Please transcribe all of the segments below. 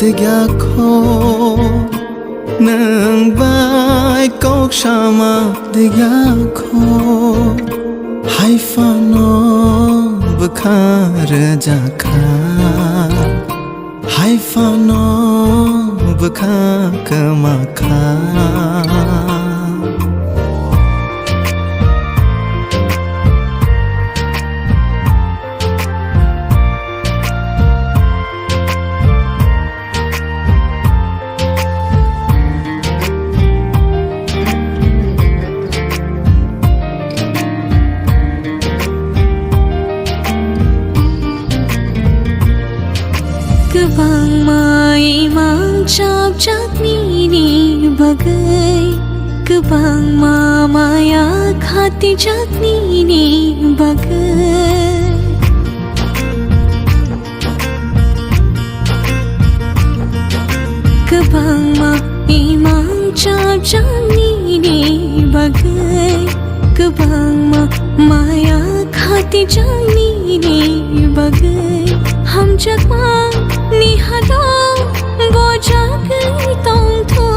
DWKYAKHU NWNGBAI KOKSHAMA DWKYAKHU Haifano Bukhar Jakha Haifano Bukhar Kemakha Kebang mai mang cap cap ni bagai Kebang maya khati jak ni bagai Kebang mai mang cap cap ni bagai Kebang maya khati jak ni bagai Ham jak mang ni hadang moja tong thu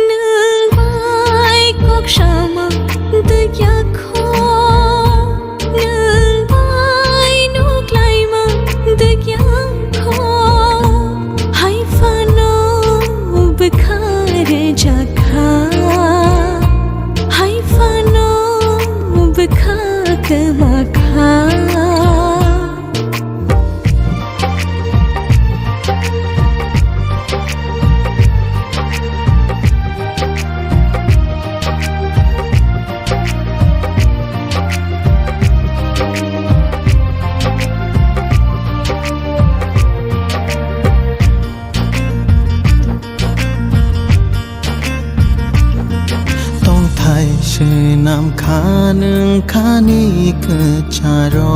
NWNGBAI KOKSHAMA DWKYAKHU NWNGBAI MALAIMA DWKYAKHU Haifano Bukhar Jakha Haifano Bukhar Kemakha Nam khanung khani kecharo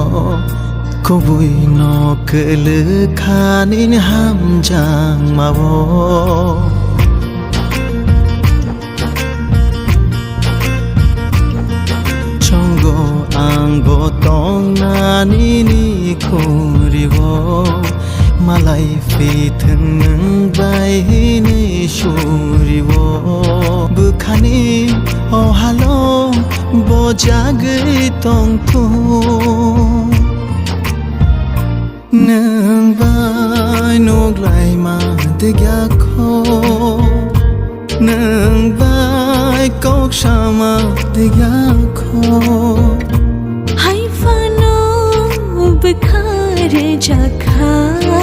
Kubui no kele khanin hamjang mawo Chongo ang botong nani ni kuriwo Malai fiteng NWNGBAI ni shuriwo Bukhani oh hello bojag tong thu NWNGBAI MALAIMA DWKYAKHU NWNGBAI KOKSHAMA DWKYAKHU Haifano Bukhar Jakha